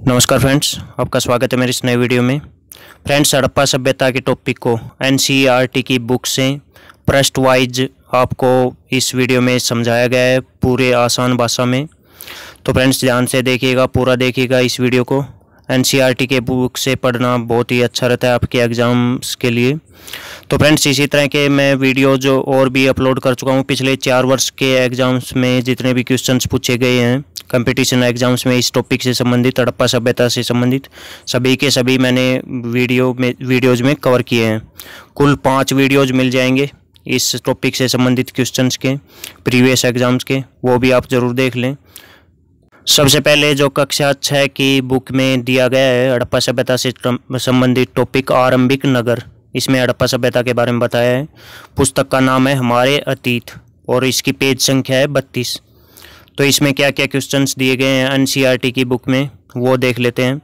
नमस्कार फ्रेंड्स, आपका स्वागत है मेरे इस नए वीडियो में। फ्रेंड्स, हड़प्पा सभ्यता के टॉपिक को एनसीईआरटी की बुक से पृष्ठ वाइज आपको इस वीडियो में समझाया गया है पूरे आसान भाषा में। तो फ्रेंड्स, ध्यान से देखिएगा, पूरा देखिएगा इस वीडियो को। एनसीईआरटी के बुक से पढ़ना बहुत ही अच्छा रहता है आपके एग्ज़ाम्स के लिए। तो फ्रेंड्स, इसी तरह के मैं वीडियो जो और भी अपलोड कर चुका हूँ पिछले 4 वर्ष के एग्ज़ाम्स में जितने भी क्वेश्चंस पूछे गए हैं कंपटीशन एग्ज़ाम्स में इस टॉपिक से संबंधित, हड़प्पा सभ्यता से संबंधित, सभी के सभी मैंने वीडियोज़ में कवर किए हैं। कुल 5 वीडियोज़ मिल जाएंगे इस टॉपिक से संबंधित क्वेश्चंस के, प्रीवियस एग्ज़ाम्स के, वो भी आप ज़रूर देख लें। सबसे पहले जो कक्षा 6 की बुक में दिया गया है हड़प्पा सभ्यता से संबंधित टॉपिक आरंभिक नगर, इसमें हड़प्पा सभ्यता के बारे में बताया है। पुस्तक का नाम है हमारे अतीत और इसकी पेज संख्या है 32। तो इसमें क्या क्या क्वेश्चंस दिए गए हैं एनसीईआरटी की बुक में वो देख लेते हैं।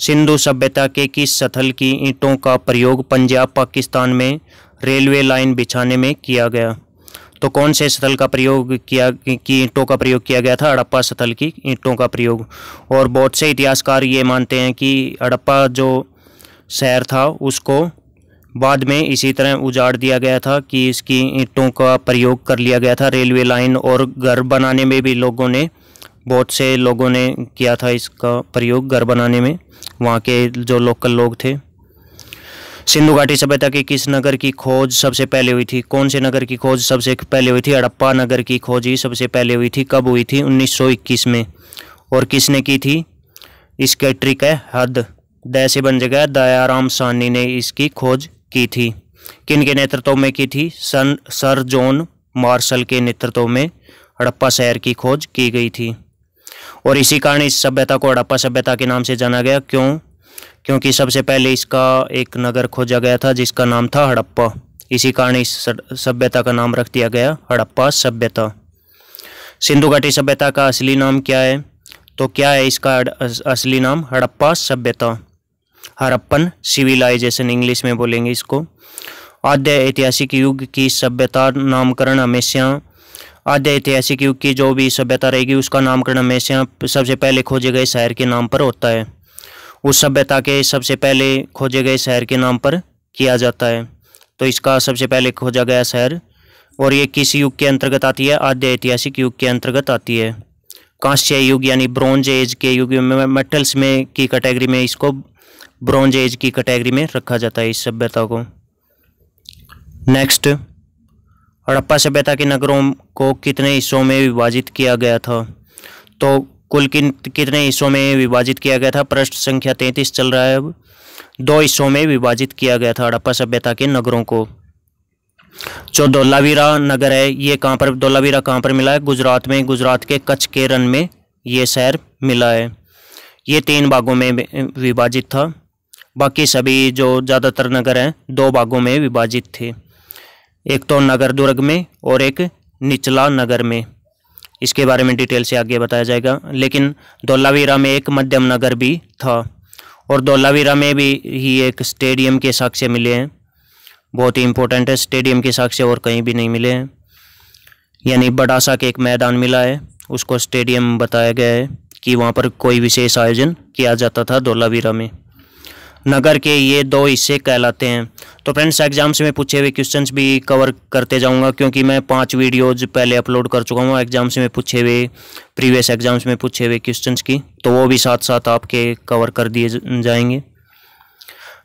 सिंधु सभ्यता के किस स्थल की ईंटों का प्रयोग पंजाब पाकिस्तान में रेलवे लाइन बिछाने में किया गया? तो कौन से स्थल का प्रयोग किया कि ईंटों का प्रयोग किया गया था? हड़प्पा स्थल की ईंटों का प्रयोग। और बहुत से इतिहासकार ये मानते हैं कि हड़प्पा जो शहर था उसको बाद में इसी तरह उजाड़ दिया गया था कि इसकी ईंटों का प्रयोग कर लिया गया था रेलवे लाइन और घर बनाने में भी बहुत से लोगों ने किया था इसका प्रयोग घर बनाने में, वहाँ के जो लोकल लोग थे। सिंधु घाटी सभ्यता के किस नगर की खोज सबसे पहले हुई थी? कौन से नगर की खोज सबसे पहले हुई थी? हड़प्पा नगर की खोज ही सबसे पहले हुई थी। कब हुई थी? 1921 में। और किसने की थी? इसका ट्रिक है हद, द से बन जाएगा दयाराम साहनी ने इसकी खोज की थी। किन के नेतृत्व में की थी? सर जॉन मार्शल के नेतृत्व में हड़प्पा शहर की खोज की गई थी। और इसी कारण इस सभ्यता को हड़प्पा सभ्यता के नाम से जाना गया। क्यों? क्योंकि सबसे पहले इसका एक नगर खोजा गया था जिसका नाम था हड़प्पा। इसी कारण इस सभ्यता का नाम रख दिया गया हड़प्पा सभ्यता। सिंधु घाटी सभ्यता का असली नाम क्या है? तो क्या है इसका असली नाम? हड़प्पा सभ्यता, हड़प्पन सिविलाइजेशन इंग्लिश में बोलेंगे इसको। आद्य ऐतिहासिक युग की सभ्यता नामकरण हमेशा, आद्य ऐतिहासिक युग की जो भी सभ्यता रहेगी उसका नामकरण हमेशा सबसे पहले खोजे गए शहर के नाम पर होता है। उस सभ्यता के सबसे पहले खोजे गए शहर के नाम पर किया जाता है। तो इसका सबसे पहले खोजा गया शहर, और ये किस युग के अंतर्गत आती है? आद्य ऐतिहासिक युग के अंतर्गत आती है। कांस्य युग यानी ब्रॉन्ज एज के युग में, मेटल्स में की कैटेगरी में इसको ब्रॉन्ज एज की कैटेगरी में रखा जाता है इस सभ्यता को। नेक्स्ट, हड़प्पा सभ्यता के नगरों को कितने हिस्सों में विभाजित किया गया था? तो कुल कितने हिस्सों में विभाजित किया गया था? पृष्ठ संख्या 33 चल रहा है। अब 2 हिस्सों में विभाजित किया गया था हड़प्पा सभ्यता के नगरों को। जो धोलावीरा नगर है ये कहाँ पर, धोलावीरा कहाँ पर मिला है? गुजरात में, गुजरात के कच्छ के रण में ये शहर मिला है। ये 3 भागों में विभाजित था। बाकी सभी जो ज़्यादातर नगर हैं 2 भागों में विभाजित थे, एक तो नगर दुर्ग में और एक निचला नगर में। इसके बारे में डिटेल से आगे बताया जाएगा। लेकिन धोलावीरा में एक मध्यम नगर भी था और धोलावीरा में भी ही एक स्टेडियम के साक्ष्य मिले हैं। बहुत ही इंपॉर्टेंट है, स्टेडियम के साक्ष्य और कहीं भी नहीं मिले हैं। यानी बड़ा सा के एक मैदान मिला है, उसको स्टेडियम बताया गया है कि वहाँ पर कोई विशेष आयोजन किया जाता था धोलावीरा में। नगर के ये 2 हिस्से कहलाते हैं। तो फ्रेंड्स, एग्जाम्स में पूछे हुए क्वेश्चंस भी कवर करते जाऊंगा क्योंकि मैं 5 वीडियोज पहले अपलोड कर चुका हूँ एग्जाम्स में पूछे हुए, प्रीवियस एग्जाम्स में पूछे हुए क्वेश्चंस की, तो वो भी साथ साथ आपके कवर कर दिए जाएंगे।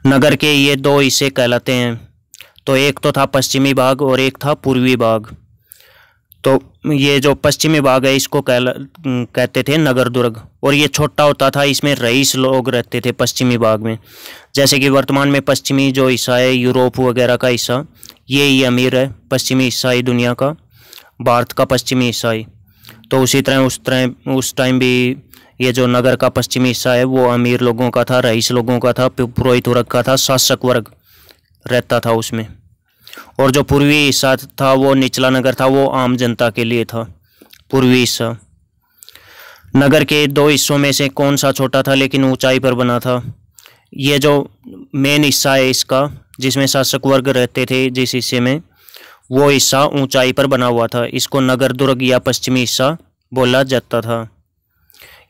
नगर के ये 2 हिस्से कहलाते हैं। तो एक तो था पश्चिमी भाग और एक था पूर्वी भाग। तो ये जो पश्चिमी भाग है इसको कहते थे नगर दुर्ग, और ये छोटा होता था, इसमें रईस लोग रहते थे पश्चिमी भाग में। जैसे कि वर्तमान में पश्चिमी जो हिस्सा है यूरोप वगैरह का हिस्सा, ये ही अमीर है पश्चिमी हिस्सा ही दुनिया का, भारत का पश्चिमी हिस्सा ही। तो उसी तरह उस टाइम भी ये जो नगर का पश्चिमी हिस्सा है वो अमीर लोगों का था, रईस लोगों का था, पुरोहित वर्ग का था, शासक वर्ग रहता था उसमें। और जो पूर्वी हिस्सा था वो निचला नगर था, वो आम जनता के लिए था पूर्वी हिस्सा। नगर के 2 हिस्सों में से कौन सा छोटा था लेकिन ऊंचाई पर बना था? ये जो मेन हिस्सा है इसका, जिसमें शासक वर्ग रहते थे जिस हिस्से में, वो हिस्सा ऊंचाई पर बना हुआ था। इसको नगर दुर्ग या पश्चिमी हिस्सा बोला जाता था।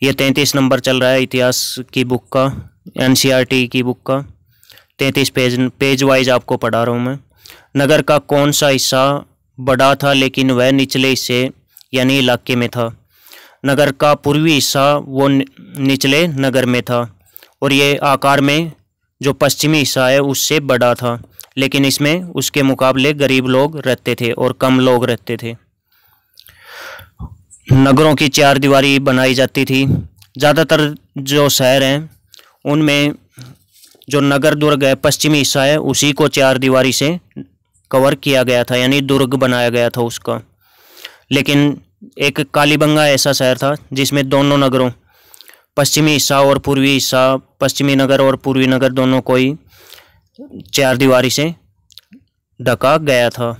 ये 33 नंबर चल रहा है इतिहास की बुक का, एनसीईआरटी की बुक का। 33 पेज वाइज आपको पढ़ा रहा हूँ मैं। नगर का कौन सा हिस्सा बड़ा था लेकिन वह निचले हिस्से यानी इलाके में था? नगर का पूर्वी हिस्सा वो निचले नगर में था, और ये आकार में जो पश्चिमी हिस्सा है उससे बड़ा था, लेकिन इसमें उसके मुकाबले गरीब लोग रहते थे और कम लोग रहते थे। नगरों की चार दीवारी बनाई जाती थी। ज़्यादातर जो शहर हैं उनमें जो नगर दुर्ग है, पश्चिमी हिस्सा है, उसी को चार दीवारी से कवर किया गया था, यानी दुर्ग बनाया गया था उसका। लेकिन एक कालीबंगा ऐसा शहर था जिसमें दोनों नगरों, पश्चिमी हिस्सा और पूर्वी हिस्सा, पश्चिमी नगर और पूर्वी नगर दोनों को ही चार दीवारी से ढका गया था।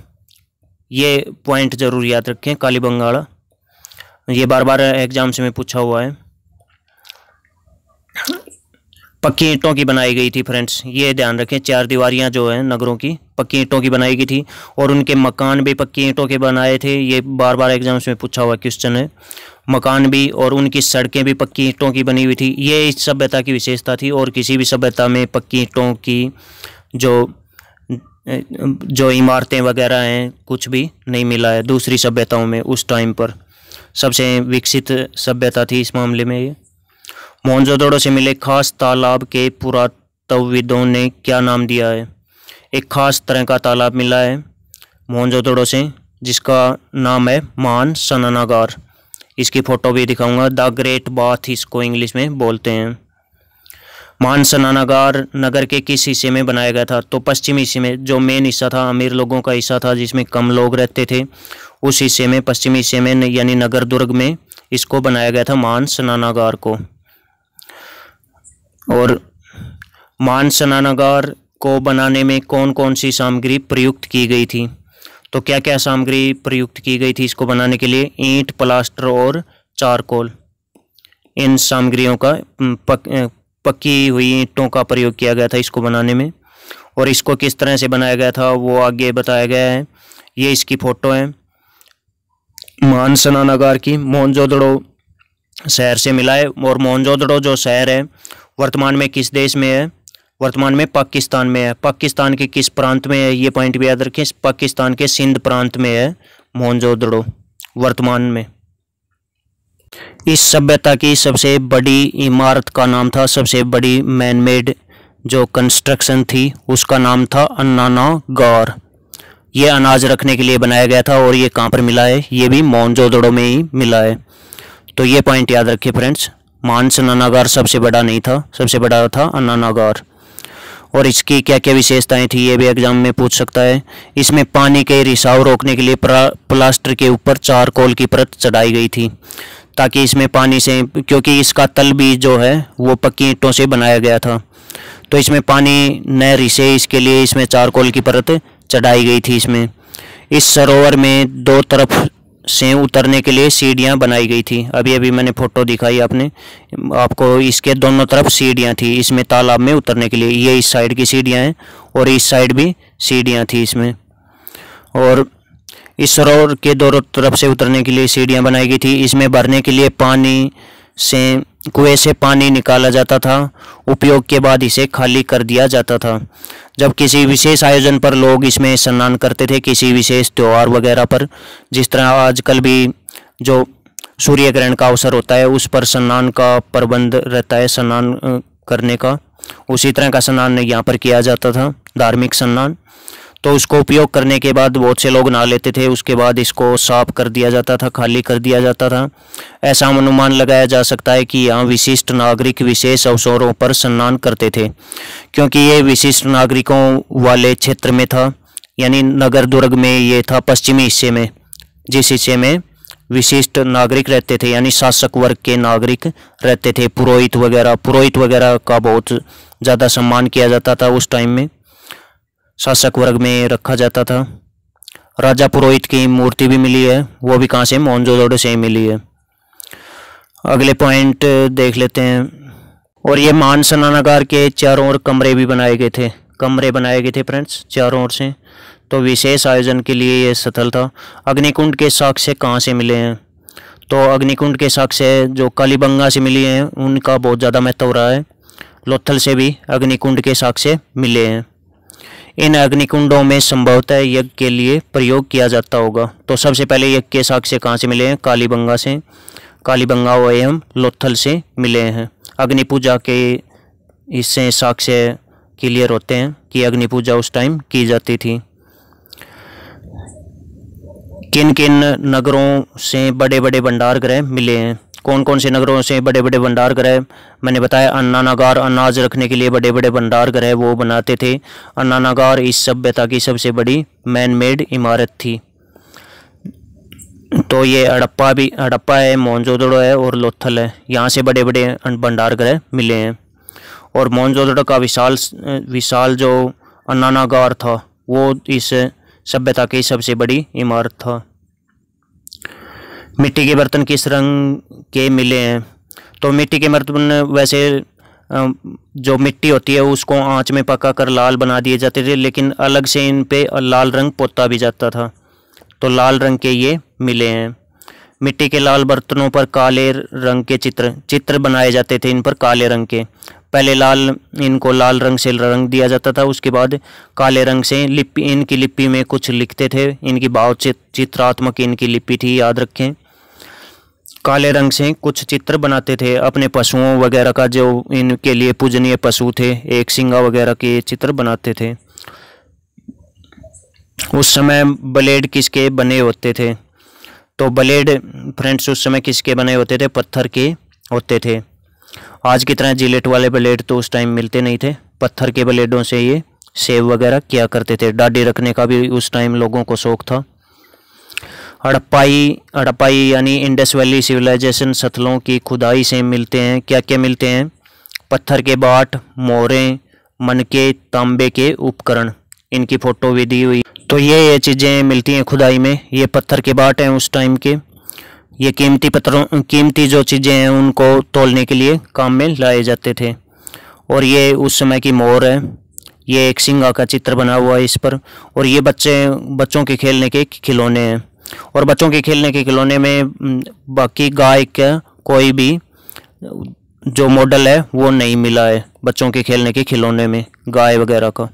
ये पॉइंट जरूर याद रखें, कालीबंगा वाला, ये बार बार एग्जाम से में पूछा हुआ है। पक्की ईंटों की बनाई गई थी फ्रेंड्स, ये ध्यान रखें। चार दीवारियां जो हैं नगरों की पक्की ईंटों की बनाई गई थी, और उनके मकान भी पक्की ईंटों के बनाए थे। ये बार बार एग्जाम्स में पूछा हुआ क्वेश्चन है। मकान भी और उनकी सड़कें भी पक्की ईंटों की बनी हुई थी। ये इस सभ्यता की विशेषता थी, और किसी भी सभ्यता में पक्की ईंटों की जो इमारतें वगैरह हैं कुछ भी नहीं मिला है दूसरी सभ्यताओं में। उस टाइम पर सबसे विकसित सभ्यता थी इस मामले में ये। मोहनजोदड़ो से मिले खास तालाब के पुरातत्वविदों ने क्या नाम दिया है? एक खास तरह का तालाब मिला है मोहनजोदड़ो से जिसका नाम है महान स्नानागार। इसकी फ़ोटो भी दिखाऊंगा। द ग्रेट बाथ इसको इंग्लिश में बोलते हैं। महान स्नानागार नगर के किस हिस्से में बनाया गया था? तो पश्चिमी हिस्से में, जो मेन हिस्सा था, अमीर लोगों का हिस्सा था जिसमें कम लोग रहते थे, उस हिस्से में, पश्चिमी हिस्से में, यानी नगर दुर्ग में इसको बनाया गया था महान स्नानागार को। और महान स्नानागार को बनाने में कौन कौन सी सामग्री प्रयुक्त की गई थी? तो क्या क्या सामग्री प्रयुक्त की गई थी इसको बनाने के लिए? ईंट, प्लास्टर और चारकोल। इन सामग्रियों का पक्की हुई ईंटों का प्रयोग किया गया था इसको बनाने में। और इसको किस तरह से बनाया गया था वो आगे बताया गया है। ये इसकी फ़ोटो है महान स्नानागार की, मोहनजोदड़ो शहर से मिला है। और मोहनजोदड़ो जो शहर है वर्तमान में किस देश में है? वर्तमान में पाकिस्तान में है। पाकिस्तान के किस प्रांत में है? ये पॉइंट भी याद रखें। पाकिस्तान के सिंध प्रांत में है मोहनजोदड़ो वर्तमान में। इस सभ्यता की सबसे बड़ी इमारत का नाम था, सबसे बड़ी मैन मेड जो कंस्ट्रक्शन थी उसका नाम था अन्नानागार। ये अनाज रखने के लिए बनाया गया था, और ये कहाँ पर मिला है? ये भी मोहनजोदड़ो में ही मिला है। तो ये पॉइंट याद रखिए फ्रेंड्स। महान स्नानागार सबसे बड़ा नहीं था, सबसे बड़ा था अन्नानागार। और इसकी क्या क्या विशेषताएं थी ये भी एग्जाम में पूछ सकता है। इसमें पानी के रिसाव रोकने के लिए प्लास्टर के ऊपर चारकोल की परत चढ़ाई गई थी, ताकि इसमें पानी से, क्योंकि इसका तल भी जो है वो पक्की ईंटों से बनाया गया था, तो इसमें पानी न रिसे, इसके लिए इसमें चारकोल की परत चढ़ाई गई थी इसमें। इस सरोवर में दो तरफ से उतरने के लिए सीढ़ियां बनाई गई थी। अभी अभी मैंने फ़ोटो दिखाई आपको, इसके दोनों तरफ सीढ़ियां थी इसमें तालाब में उतरने के लिए। ये इस साइड की सीढ़ियां हैं और इस साइड भी सीढ़ियां थी इसमें। और इस सरोवर के दोनों तरफ से उतरने के लिए सीढ़ियां बनाई गई थी। इसमें भरने के लिए पानी से, कुएं से पानी निकाला जाता था। उपयोग के बाद इसे खाली कर दिया जाता था। जब किसी विशेष आयोजन पर लोग इसमें स्नान करते थे, किसी विशेष त्यौहार वगैरह पर, जिस तरह आजकल भी जो सूर्य ग्रहण का अवसर होता है उस पर स्नान का प्रबंध रहता है, स्नान करने का, उसी तरह का स्नान यहाँ पर किया जाता था, धार्मिक स्नान। तो उसको उपयोग करने के बाद बहुत से लोग नहा लेते थे, उसके बाद इसको साफ कर दिया जाता था, खाली कर दिया जाता था। ऐसा अनुमान लगाया जा सकता है कि यहाँ विशिष्ट नागरिक विशेष अवसरों पर स्नान करते थे, क्योंकि ये विशिष्ट नागरिकों वाले क्षेत्र में था, यानी नगर दुर्ग में ये था, पश्चिमी हिस्से में, जिस हिस्से में विशिष्ट नागरिक रहते थे, यानी शासक वर्ग के नागरिक रहते थे। पुरोहित वगैरह का बहुत ज़्यादा सम्मान किया जाता था उस टाइम में, शासक वर्ग में रखा जाता था। राजा पुरोहित की मूर्ति भी मिली है, वो भी कहाँ से? मोहनजोदड़ो से ही मिली है। अगले पॉइंट देख लेते हैं। और ये महान स्नानागार के चारों ओर कमरे भी बनाए गए थे, फ्रेंड्स, चारों ओर से। तो विशेष आयोजन के लिए ये स्थल था। अग्निकुंड के साक्ष्य कहाँ से मिले हैं? तो अग्निकुंड के साक्ष्य जो कालीबंगा से मिली हैं उनका बहुत ज़्यादा महत्व हो रहा है। लोथल से भी अग्निकुंड के साक्ष्य मिले हैं। इन अग्निकुंडों में संभवतः यज्ञ के लिए प्रयोग किया जाता होगा। तो सबसे पहले यज्ञ के साक्ष्य कहाँ से मिले हैं? कालीबंगा से। कालीबंगा व एवं लोथल से मिले हैं। अग्नि पूजा के इससे साक्ष्य क्लियर होते हैं कि अग्नि पूजा उस टाइम की जाती थी। किन किन नगरों से बड़े बड़े भंडार गृह मिले हैं? कौन कौन से नगरों से बड़े बड़े भंडार गृह? मैंने बताया अन्नानागार, अनाज रखने के लिए बड़े बड़े भंडार गृह वो बनाते थे। अन्नानागार इस सभ्यता की सबसे बड़ी मैन मेड इमारत थी। तो ये हड़प्पा है, मोहनजोदड़ो है और लोथल है। यहाँ से बड़े बड़े भंडार गृह मिले हैं। और मोहनजोदड़ो का विशाल जो अन्नानागार था वो इस सभ्यता की सबसे बड़ी इमारत था। मिट्टी के बर्तन किस रंग के मिले हैं? तो मिट्टी के बर्तन वैसे जो मिट्टी होती है उसको आंच में पकाकर लाल बना दिए जाते थे, लेकिन अलग से इन पे लाल रंग पोता भी जाता था। तो लाल रंग के ये मिले हैं। मिट्टी के लाल बर्तनों पर काले रंग के चित्र बनाए जाते थे। इन पर काले रंग के पहले इनको लाल रंग से रंग दिया जाता था, उसके बाद काले रंग से इनकी लिपि में कुछ लिखते थे। इनकी भाव चित्रात्मक इनकी लिपि थी, याद रखें। काले रंग से कुछ चित्र बनाते थे अपने पशुओं वगैरह का, जो इनके लिए पूजनीय पशु थे, एक सिंगा वगैरह के चित्र बनाते थे। उस समय ब्लेड किसके बने होते थे? तो ब्लेड फ्रेंड्स उस समय किसके बने होते थे? पत्थर के होते थे। आज की तरह जिलेट वाले ब्लेड तो उस टाइम मिलते नहीं थे। पत्थर के ब्लेडों से ये सेव वगैरह किया करते थे। दाढ़ी रखने का भी उस टाइम लोगों को शौक था। हड़प्पाई यानी इंडस वैली सिविलाइजेशन स्थलों की खुदाई से मिलते हैं। क्या क्या मिलते हैं? पत्थर के बाट, मोहरें, मनके, तांबे के उपकरण, इनकी फोटो भी दी हुई। तो ये चीज़ें मिलती हैं खुदाई में। ये पत्थर के बाट हैं उस टाइम के। ये कीमती जो चीज़ें हैं उनको तोलने के लिए काम में लाए जाते थे। और ये उस समय की मोहर है। ये एक सिंगा का चित्र बना हुआ है इस पर। और ये बच्चों के खेलने के खिलौने हैं। और बच्चों के खेलने के खिलौने में बाकी गाय का कोई भी जो मॉडल है वो नहीं मिला है बच्चों के खेलने के खिलौने में, गाय वगैरह का।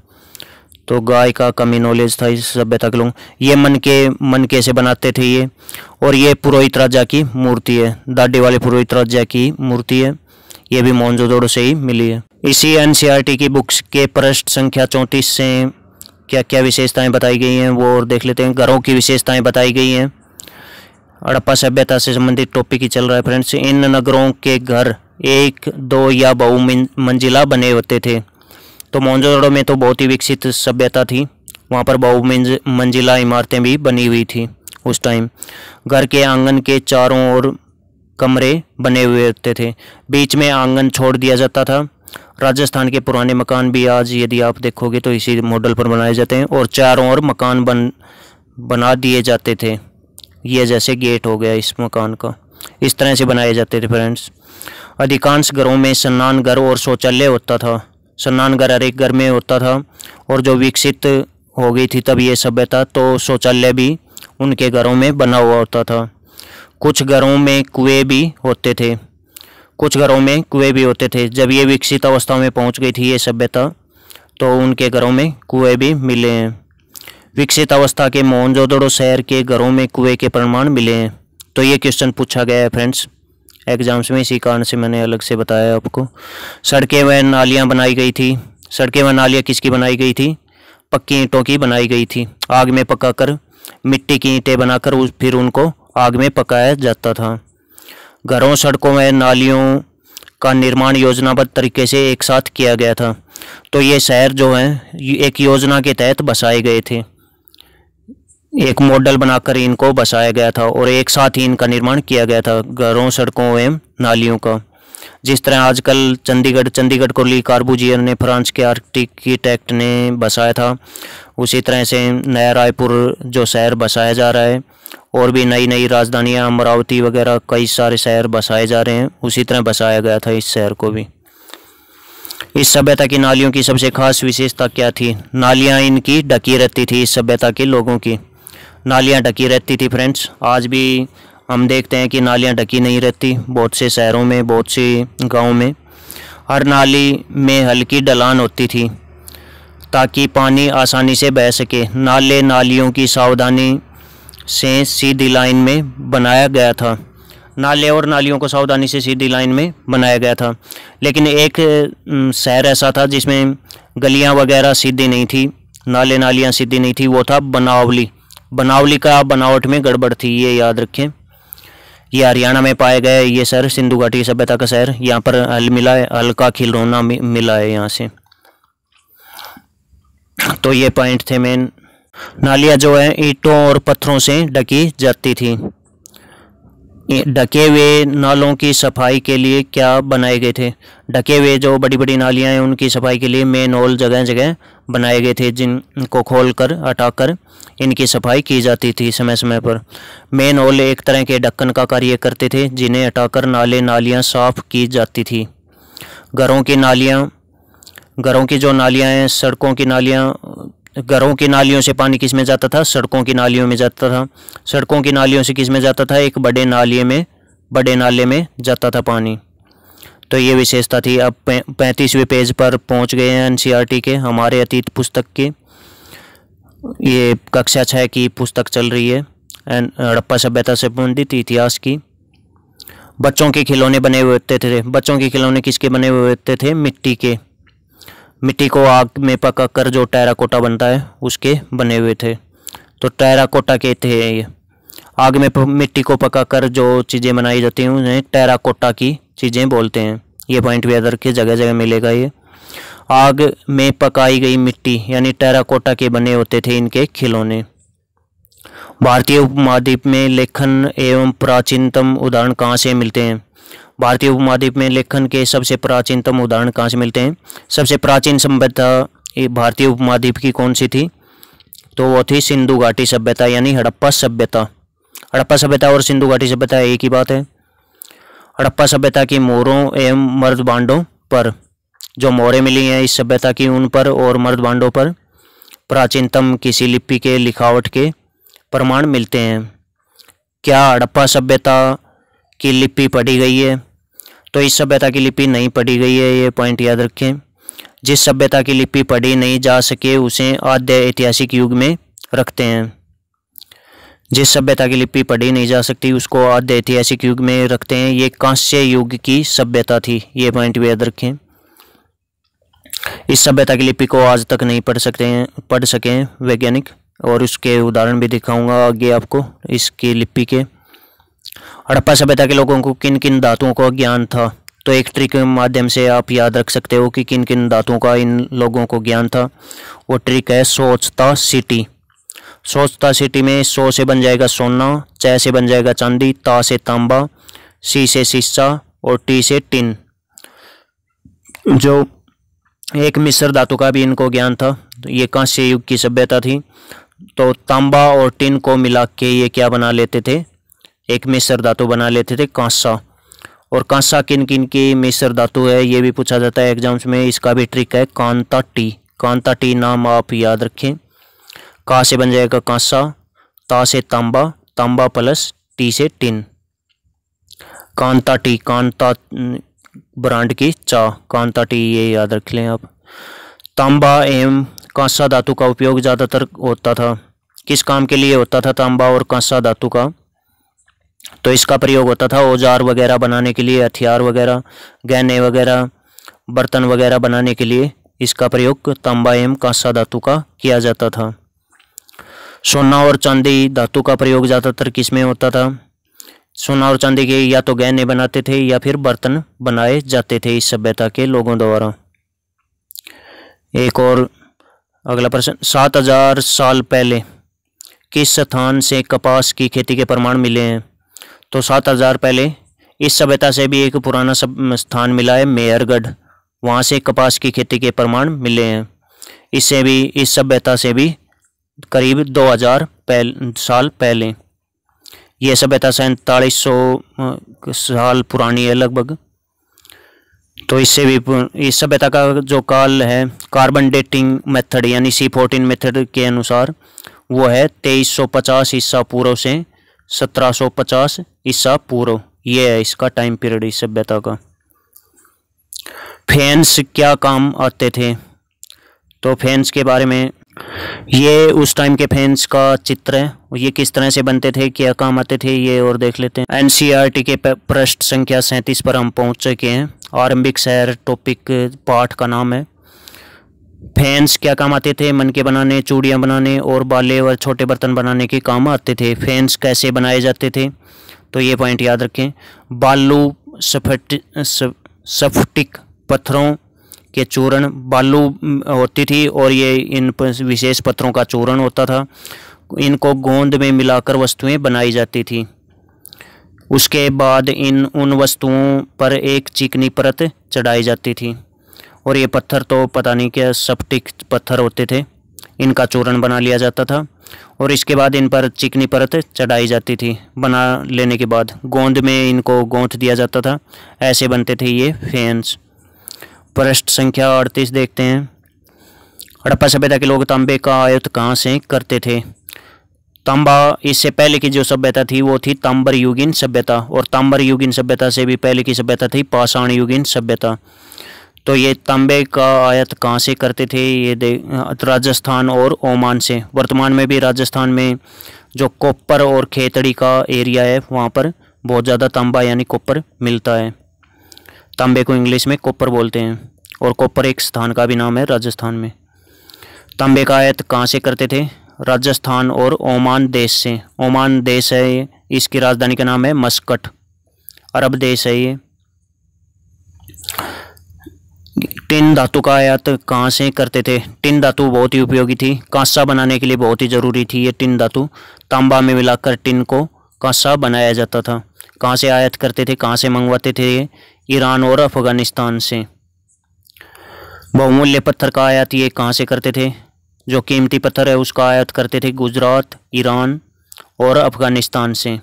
तो गाय का कमी नॉलेज था इस सभ्यता के लोग। ये मनके से बनाते थे ये। और ये पुरोहित राजा की मूर्ति है, दाढ़ी वाले पुरोहित राजा की मूर्ति है। ये भी मोहनजोदड़ो से ही मिली है। इसी एनसीईआरटी की बुक्स के पृष्ठ संख्या 34 से क्या क्या विशेषताएं बताई गई हैं वो और देख लेते हैं। घरों की विशेषताएं बताई गई हैं। हड़प्पा सभ्यता से संबंधित टॉपिक ही चल रहा है फ्रेंड्स। इन नगरों के घर 1, 2 या बहुमंजिला बने होते थे। तो मोहनजोदड़ो में तो बहुत ही विकसित सभ्यता थी, वहाँ पर बहुमंजिला इमारतें भी बनी हुई थी उस टाइम। घर के आंगन के चारों ओर कमरे बने हुए होते थे, बीच में आंगन छोड़ दिया जाता था। राजस्थान के पुराने मकान भी आज यदि आप देखोगे तो इसी मॉडल पर बनाए जाते हैं। और चारों ओर मकान बना दिए जाते थे। ये जैसे गेट हो गया इस मकान का, इस तरह से बनाए जाते थे फ्रेंड्स। अधिकांश घरों में स्नान घर और शौचालय होता था। स्नान घर हर एक घर में होता था। और जो विकसित हो गई थी तब ये सभ्यता, तो शौचालय भी उनके घरों में बना हुआ होता था। कुछ घरों में कुएं भी होते थे। जब ये विकसित अवस्था में पहुंच गई थी ये सभ्यता, तो उनके घरों में कुएं भी मिले हैं। विकसित अवस्था के मोहनजोदड़ो शहर के घरों में कुएं के प्रमाण मिले हैं। तो ये क्वेश्चन पूछा गया है फ्रेंड्स एग्जाम्स में, इसी कारण से मैंने अलग से बताया आपको। सड़कें व नालियाँ बनाई गई थी। सड़कें व नालियाँ किसकी बनाई गई थी? पक्की ईंटों की बनाई गई थी। आग में पकाकर मिट्टी की ईंटें बनाकर फिर उनको आग में पकाया जाता था। घरों, सड़कों व नालियों का निर्माण योजनाबद्ध तरीके से एक साथ किया गया था। तो ये शहर जो हैं एक योजना के तहत बसाए गए थे। एक मॉडल बनाकर इनको बसाया गया था और एक साथ ही इनका निर्माण किया गया था, घरों, सड़कों एवं नालियों का। जिस तरह आजकल चंडीगढ़ को ली कॉर्बुजियर ने, फ्रांस के आर्किटेक्ट ने बसाया था, उसी तरह से नया रायपुर जो शहर बसाया जा रहा है। और भी नई नई राजधानियाँ, अमरावती वगैरह कई सारे शहर बसाए जा रहे हैं, उसी तरह बसाया गया था इस शहर को भी। इस सभ्यता की नालियों की सबसे खास विशेषता क्या थी? नालियाँ इनकी ढकी रहती थी। इस सभ्यता के लोगों की नालियाँ ढकी रहती थी फ्रेंड्स। आज भी हम देखते हैं कि नालियाँ ढकी नहीं रहती। बहुत से शहरों में, बहुत से गाँव में हर नाली में हल्की ढलान होती थी ताकि पानी आसानी से बह सके। नाले नालियों की सावधानी से सीधी लाइन में बनाया गया था। नाले और नालियों को सावधानी से सीधी लाइन में बनाया गया था। लेकिन एक शहर ऐसा था जिसमें गलियां वगैरह सीधी नहीं थी, नाले नालियां सीधी नहीं थी, वो था बनावली। बनावली का बनावट में गड़बड़ थी, ये याद रखें। ये हरियाणा में पाया गया है ये शहर, सिंधु घाटी सभ्यता का शहर। यहाँ पर हल मिला है, हल्का खिलौना मिला है यहाँ से। तो ये पॉइंट थे मेन। नालियाँ जो है ईंटों और पत्थरों से ढकी जाती थी। ढके हुए नालों की सफाई के लिए क्या बनाए गए थे? ढके हुए जो बड़ी बड़ी नालियाँ हैं उनकी सफाई के लिए मेन होल जगह जगह बनाए गए थे, जिनको खोलकर हटाकर इनकी सफाई की जाती थी समय समय पर। मेन होल एक तरह के ढक्कन का कार्य करते थे जिन्हें हटाकर नाले नालियाँ साफ की जाती थी। घरों की जो नालियाँ हैं, सड़कों की नालियाँ, घरों की नालियों से पानी किस में जाता था? सड़कों की नालियों में जाता था। सड़कों की नालियों से किस में जाता था? एक बड़े नाले में जाता था पानी। तो ये विशेषता थी। अब 35वें पेज पर पहुंच गए हैं एनसीईआरटी के, हमारे अतीत पुस्तक के। ये कक्षा 6 की पुस्तक चल रही है, हड़प्पा सभ्यता से संबंधित इतिहास की। बच्चों के खिलौने बने हुए होते थे। बच्चों के खिलौने किसके बने हुए होते थे? मिट्टी के। मिट्टी को आग में पकाकर जो टेराकोटा बनता है उसके बने हुए थे। तो टेराकोटा कहते हैं ये। आग में मिट्टी को पकाकर जो चीज़ें बनाई जाती हैं उन्हें टेराकोटा की चीज़ें बोलते हैं। ये पॉइंट भी याद रखिए, जगह जगह मिलेगा ये। आग में पकाई गई मिट्टी यानी टेराकोटा के बने होते थे इनके खिलौने। भारतीय उपमहाद्वीप में लेखन एवं प्राचीनतम उदाहरण कहाँ से मिलते हैं? भारतीय उपमहाद्वीप में लेखन के सबसे प्राचीनतम उदाहरण कहाँ से मिलते हैं? सबसे प्राचीन सभ्यता भारतीय उपमहाद्वीप की कौन सी थी? तो वो थी सिंधु घाटी सभ्यता यानी हड़प्पा सभ्यता। हड़प्पा सभ्यता और सिंधु घाटी सभ्यता एक ही बात है। हड़प्पा सभ्यता की मोहरों एवं मर्दबांडों पर जो मोहरें मिली हैं इस सभ्यता की, उन पर और मर्दबांडों पर प्राचीनतम किसी लिपि के लिखावट के प्रमाण मिलते हैं। क्या हड़प्पा सभ्यता की लिपि पढ़ी गई है? तो इस सभ्यता की लिपि नहीं पढ़ी गई है, ये पॉइंट याद रखें। जिस सभ्यता की लिपि पढ़ी नहीं जा सके उसे आद्य ऐतिहासिक युग में रखते हैं। जिस सभ्यता की लिपि पढ़ी नहीं जा सकती उसको आद्य ऐतिहासिक युग में रखते हैं। ये कांस्य युग की सभ्यता थी, ये पॉइंट भी याद रखें। इस सभ्यता की लिपि को आज तक नहीं पढ़ सके वैज्ञानिक, और उसके उदाहरण भी दिखाऊंगा आगे आपको इसकी लिपि के। हड़प्पा सभ्यता के लोगों को किन किन धातुओं का ज्ञान था? तो एक ट्रिक के माध्यम से आप याद रख सकते हो कि किन किन धातुओं का इन लोगों को ज्ञान था। वो ट्रिक है सोचता सिटी। सोचता सिटी में सो से बन जाएगा सोना, च से बन जाएगा चांदी, ता से तांबा, सी से शीशा और टी से टिन। जो एक मिश्र धातु का भी इनको ज्ञान था। ये कांस्य युग की सभ्यता थी। तो तांबा और टिन को मिला के ये क्या बना लेते थे? एक मिश्र धातु बना लेते थे, कांसा। और कांसा किन किन की मिश्र धातु है ये भी पूछा जाता है एग्जाम्स में। इसका भी ट्रिक है कांता टी। कांता टी नाम आप याद रखें। का से बन जाएगा कांसा, ता से तांबा, तांबा प्लस टी से tin. Kanta T, Kanta brand की चा, कांता टी ये याद रख लें आप। तांबा एवं कांसा धातु का उपयोग ज़्यादातर होता था। किस काम के लिए होता था तांबा और कांसा धातु का? तो इसका प्रयोग होता था औजार वगैरह बनाने के लिए, हथियार वगैरह, गहने वगैरह, बर्तन वगैरह बनाने के लिए इसका प्रयोग तांबा एवं कांसा धातु का किया जाता था। सोना और चांदी धातु का प्रयोग ज़्यादातर किस में होता था? सोना और चांदी के या तो गहने बनाते थे या फिर बर्तन बनाए जाते थे इस सभ्यता के लोगों द्वारा। एक और अगला प्रश्न, 7000 साल पहले किस स्थान से कपास की खेती के प्रमाण मिले हैं? तो 7000 पहले इस सभ्यता से भी एक पुराना स्थान मिला है, मेहरगढ़। वहाँ से कपास की खेती के प्रमाण मिले हैं। इससे भी, इस सभ्यता से भी करीब 2000 साल पहले। यह सभ्यता 4700 साल पुरानी है लगभग। तो इससे भी, इस सभ्यता का जो काल है कार्बन डेटिंग मेथड यानी C14 मेथड के अनुसार वो है 2350 ईसा पूर्व से 1750 ईसा पूर्व, ये है इसका टाइम पीरियड इस सभ्यता का। फेन्स क्या काम आते थे? तो फेन्स के बारे में, ये उस टाइम के फेन्स का चित्र है, ये किस तरह से बनते थे, क्या काम आते थे, ये और देख लेते हैं। एनसीईआरटी के पृष्ठ संख्या 37 पर हम पहुंच चुके हैं। आरंभिक शहर टॉपिक पाठ का नाम है। फेन्स क्या काम आते थे? मन के बनाने, चूड़ियाँ बनाने और बाले और छोटे बर्तन बनाने के काम आते थे। फेन्स कैसे बनाए जाते थे? तो ये पॉइंट याद रखें। बालू स्फटिक पत्थरों के चूर्ण, बालू होती थी और ये इन विशेष पत्थरों का चूर्ण होता था। इनको गोंद में मिलाकर वस्तुएं बनाई जाती थी। उसके बाद उन वस्तुओं पर एक चिकनी परत चढ़ाई जाती थी और ये पत्थर तो पता नहीं क्या स्फटिक पत्थर होते थे, इनका चूर्ण बना लिया जाता था और इसके बाद इन पर चिकनी परत चढ़ाई जाती थी। बना लेने के बाद गोंद में इनको गूंथ दिया जाता था। ऐसे बनते थे ये फेन्स। पृष्ठ संख्या 38 देखते हैं। हड़प्पा सभ्यता के लोग तांबे का आयात कहाँ से करते थे? तांबा, इससे पहले की जो सभ्यता थी वो थी ताम्बर युगीन सभ्यता, और ताम्बर युगीन सभ्यता से भी पहले की सभ्यता थी पाषाण युगीन सभ्यता। तो ये तांबे का आयात कहाँ से करते थे? ये राजस्थान और ओमान से। वर्तमान में भी राजस्थान में जो कॉपर और खेतड़ी का एरिया है वहाँ पर बहुत ज़्यादा तांबा यानी कॉपर मिलता है। तांबे को इंग्लिश में कॉपर बोलते हैं और कॉपर एक स्थान का भी नाम है राजस्थान में। तांबे का आयात कहाँ से करते थे? राजस्थान और ओमान देश से। ओमान देश है ये, इसकी राजधानी का नाम है मस्कट, अरब देश है ये। टिन धातु का आयात कहाँ से करते थे? टिन धातु बहुत ही उपयोगी थी, कांसा बनाने के लिए बहुत ही ज़रूरी थी ये टिन धातु। तांबा में मिलाकर टिन को कांसा बनाया जाता था। कहाँ से आयात करते थे, कहाँ से मंगवाते थे ये? ईरान और अफगानिस्तान से। बहुमूल्य पत्थर का आयात ये कहाँ से करते थे? जो कीमती पत्थर है उसका आयात करते थे गुजरात, ईरान और अफगानिस्तान से।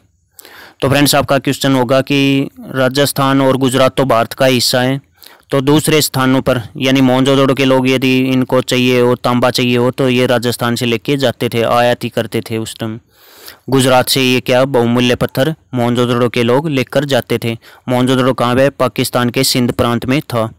तो फ्रेंड्स आपका क्वेश्चन होगा कि राजस्थान और गुजरात तो भारत का हिस्सा है, तो दूसरे स्थानों पर यानी मोहनजोदड़ो के लोग यदि इनको चाहिए हो, तांबा चाहिए हो, तो ये राजस्थान से लेके जाते थे, आयात ही करते थे उस टाइम। गुजरात से ये क्या बहुमूल्य पत्थर मोहनजोदड़ो के लोग लेकर जाते थे। मोहनजोदड़ो कहाँ है? पाकिस्तान के सिंध प्रांत में था।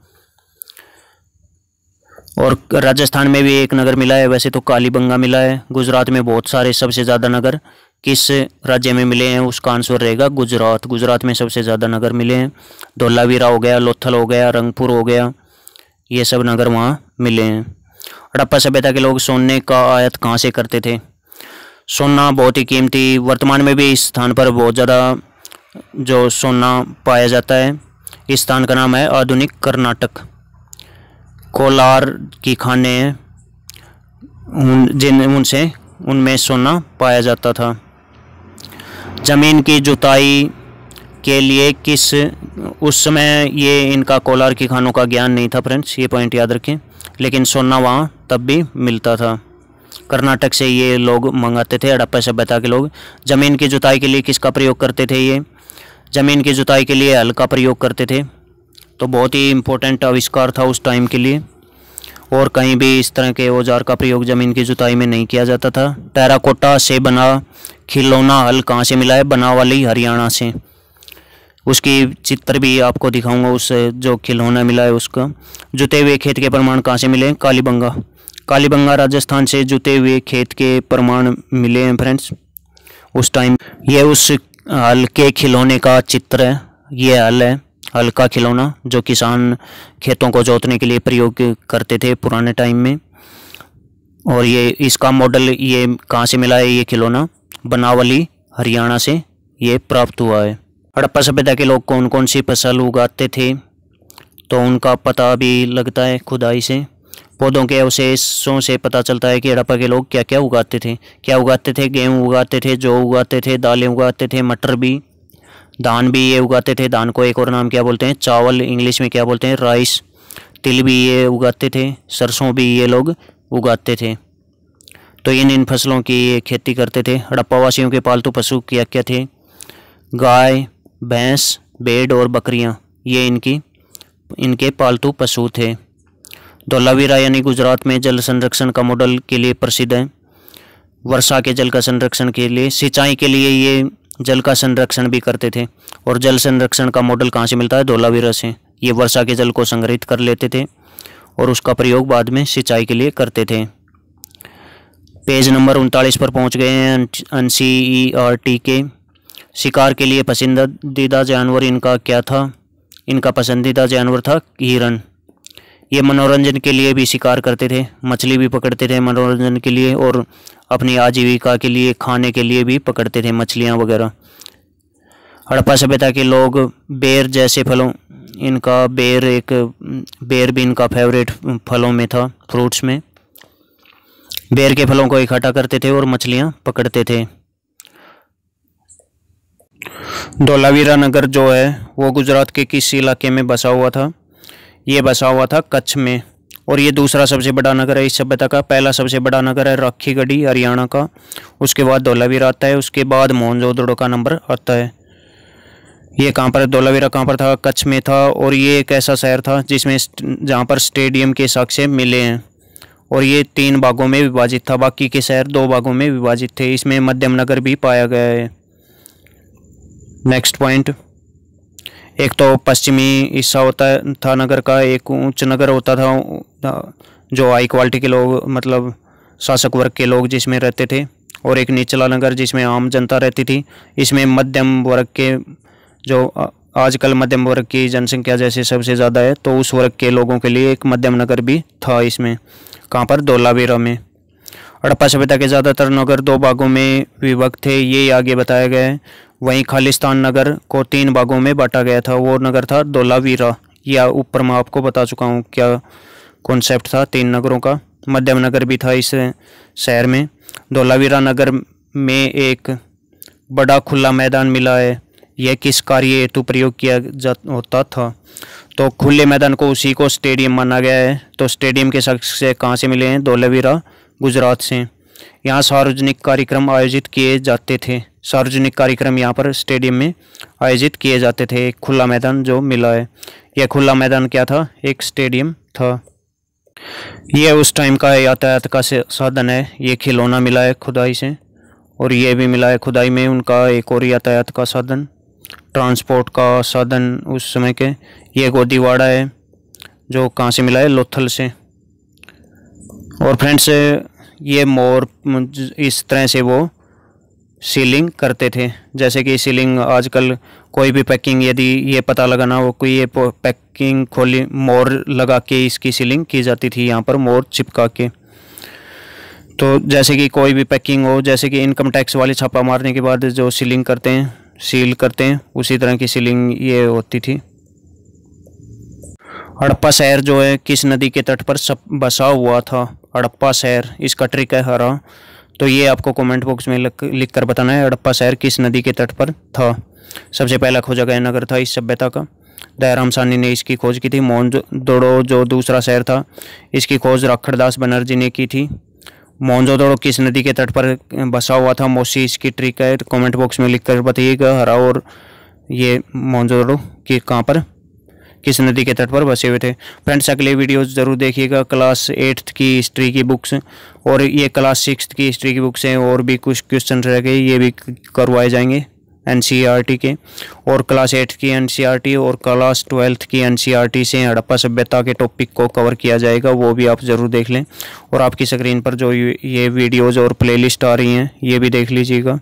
और राजस्थान में भी एक नगर मिला है, वैसे तो कालीबंगा मिला है। गुजरात में बहुत सारे, सबसे ज़्यादा नगर किस राज्य में मिले हैं? उसका आंसर रहेगा गुजरात। गुजरात में सबसे ज़्यादा नगर मिले हैं। धोलावीरा हो गया, लोथल हो गया, रंगपुर हो गया, ये सब नगर वहाँ मिले हैं। हड़प्पा सभ्यता के लोग सोने का आयात कहाँ से करते थे? सोना बहुत ही कीमती, वर्तमान में भी इस स्थान पर बहुत ज़्यादा जो सोना पाया जाता है। इस स्थान का नाम है आधुनिक कर्नाटक। कोलार की खाने हैं उनमें सोना पाया जाता था। ज़मीन की जुताई के लिए उस समय ये इनका कोलार की खानों का ज्ञान नहीं था फ्रेंड्स, ये पॉइंट याद रखें, लेकिन सोना वहाँ तब भी मिलता था। कर्नाटक से ये लोग मंगाते थे हड़प्पा सभ्यता के लोग। ज़मीन की जुताई के लिए किसका प्रयोग करते थे? ये ज़मीन की जुताई के लिए हल का प्रयोग करते थे। तो बहुत ही इम्पोर्टेंट आविष्कार था उस टाइम के लिए, और कहीं भी इस तरह के औजार का प्रयोग ज़मीन की जुताई में नहीं किया जाता था। टेराकोटा से बना खिलौना हल कहाँ से मिला है? बनावली हरियाणा से। उसकी चित्र भी आपको दिखाऊंगा, उस जो खिलौना मिला है उसका। जुते हुए खेत के प्रमाण कहाँ से मिले हैं? कालीबंगा। कालीबंगा राजस्थान से जुते हुए खेत के प्रमाण मिले हैं फ्रेंड्स उस टाइम। ये उस हल के खिलौने का चित्र है। ये हल है, हल का खिलौना जो किसान खेतों को जोतने के लिए प्रयोग करते थे पुराने टाइम में। और ये इसका मॉडल ये कहाँ से मिला है? ये खिलौना बनावली हरियाणा से ये प्राप्त हुआ है। हड़प्पा सभ्यता के लोग कौन कौन सी फसल उगाते थे? तो उनका पता भी लगता है खुदाई से। पौधों के अवशेषों से पता चलता है कि हड़प्पा के लोग क्या क्या उगाते थे। क्या उगाते थे? गेहूँ उगाते थे, जौ उगाते थे, दालें उगाते थे, मटर भी, धान भी ये उगाते थे। धान को एक और नाम क्या बोलते हैं? चावल, इंग्लिश में क्या बोलते हैं? राइस। तिल भी ये उगाते थे, सरसों भी ये लोग उगाते थे। तो इन फसलों की ये खेती करते थे। हड़प्पा वासियों के पालतू पशु क्या क्या थे? गाय, भैंस, भेड़ और बकरियां, ये इनके पालतू पशु थे। धोलावीरा यानी गुजरात में जल संरक्षण का मॉडल के लिए प्रसिद्ध है। वर्षा के जल का संरक्षण के लिए, सिंचाई के लिए ये जल का संरक्षण भी करते थे। और जल संरक्षण का मॉडल कहाँ से मिलता है? धोलावीरा से। ये वर्षा के जल को संग्रहित कर लेते थे और उसका प्रयोग बाद में सिंचाई के लिए करते थे। पेज नंबर 39 पर पहुंच गए हैं NCERT के। शिकार के लिए पसंदीदा जानवर इनका क्या था? इनका पसंदीदा जानवर था हिरण। ये मनोरंजन के लिए भी शिकार करते थे, मछली भी पकड़ते थे मनोरंजन के लिए, और अपनी आजीविका के लिए, खाने के लिए भी पकड़ते थे मछलियाँ वगैरह। हड़प्पा सभ्यता के लोग बेर जैसे फलों, इनका बेर भी इनका फेवरेट फलों में था, फ्रूट्स में। बेर के फलों को इकट्ठा करते थे और मछलियाँ पकड़ते थे। धोलावीरा नगर जो है वो गुजरात के किस इलाके में बसा हुआ था? ये बसा हुआ था कच्छ में। और ये दूसरा सबसे बड़ा नगर है इस सभ्यता का। पहला सबसे बड़ा नगर है राखीगढ़ी हरियाणा का, उसके बाद धोलावीरा आता है, उसके बाद मोहनजोदड़ो का नंबर आता है। ये कहाँ पर, धोलावीरा कहाँ पर था? कच्छ में था। और ये एक ऐसा शहर था जिसमें जहाँ पर स्टेडियम के साक्ष्य मिले हैं। और ये 3 भागों में विभाजित था, बाकी के शहर 2 भागों में विभाजित थे। इसमें मध्यम नगर भी पाया गया है। नेक्स्ट पॉइंट, एक तो पश्चिमी हिस्सा होता था नगर का, एक उच्च नगर होता था जो हाई क्वालिटी के लोग, मतलब शासक वर्ग के लोग जिसमें रहते थे, और एक निचला नगर जिसमें आम जनता रहती थी। इसमें मध्यम वर्ग के, जो आजकल मध्यम वर्ग की जनसंख्या जैसे सबसे ज़्यादा है, तो उस वर्ग के लोगों के लिए एक मध्यम नगर भी था इसमें। कहाँ पर? धोलावीरा में। हड़प्पा सभ्यता के ज़्यादातर नगर 2 भागों में विभक्त थे, ये आगे बताया गया है। वहीं खालिस्तान नगर को 3 भागों में बांटा गया था, वो नगर था धोलावीरा। या ऊपर मैं आपको बता चुका हूँ क्या कॉन्सेप्ट था 3 नगरों का। मध्यम नगर भी था इस शहर में। धोलावीरा नगर में एक बड़ा खुला मैदान मिला है। यह किस कार्य हेतु प्रयोग किया होता था? तो खुले मैदान को उसी को स्टेडियम माना गया है। तो स्टेडियम के साक्ष्य कहाँ से मिले हैं? धोलावीरा, गुजरात से। यहाँ सार्वजनिक कार्यक्रम आयोजित किए जाते थे। सार्वजनिक कार्यक्रम यहाँ पर स्टेडियम में आयोजित किए जाते थे। एक खुला मैदान जो मिला है, यह खुला मैदान क्या था? एक स्टेडियम था। यह उस टाइम का यातायात का साधन है। ये खिलौना मिला है खुदाई से, और ये भी मिला है खुदाई में उनका एक और यातायात का साधन, ट्रांसपोर्ट का साधन उस समय के। ये गोदीवाड़ा है जो कहाँ से मिला है? लोथल से। और फ्रेंड्स, ये मोर इस तरह से वो सीलिंग करते थे। जैसे कि सीलिंग आजकल कोई भी पैकिंग, यदि ये पता लगाना हो कोई ये पैकिंग खोली, मोर लगा के इसकी सीलिंग की जाती थी, यहाँ पर मोर चिपका के। तो जैसे कि कोई भी पैकिंग हो, जैसे कि इनकम टैक्स वाले छापा मारने के बाद जो सीलिंग करते हैं, सील करते हैं, उसी तरह की सीलिंग ये होती थी। हड़प्पा शहर जो है किस नदी के तट पर बसा हुआ था? हड़प्पा शहर, इसका ट्रिक है हरा। तो ये आपको कमेंट बॉक्स में लिख कर बताना है हड़प्पा शहर किस नदी के तट पर था। सबसे पहला खोजा गया नगर था इस सभ्यता का। दयाराम साहनी ने इसकी खोज की थी। मोहनजोदड़ो जो दूसरा शहर था, इसकी खोज राखड़दास बनर्जी ने की थी। मोहनजोदड़ो किस नदी के तट पर बसा हुआ था? मोसी इसकी ट्रिक है। तो कमेंट बॉक्स में लिख कर बताइएगा हरा और ये मोहनजोदड़ो कि कहाँ पर, किस नदी के तट पर बसे हुए थे। फ्रेंड्स, अगले वीडियोस ज़रूर देखिएगा। क्लास 8th की हिस्ट्री की बुक्स और ये क्लास 6th की हिस्ट्री की बुक्स हैं, और भी कुछ क्वेश्चन रह गए, ये भी करवाए जाएंगे NCERT के। और क्लास 8 की NCERT और क्लास 12th की NCERT से हड़प्पा सभ्यता के टॉपिक को कवर किया जाएगा, वो भी आप ज़रूर देख लें। और आपकी स्क्रीन पर जो ये वीडियोज़ और प्लेलिस्ट आ रही हैं, ये भी देख लीजिएगा।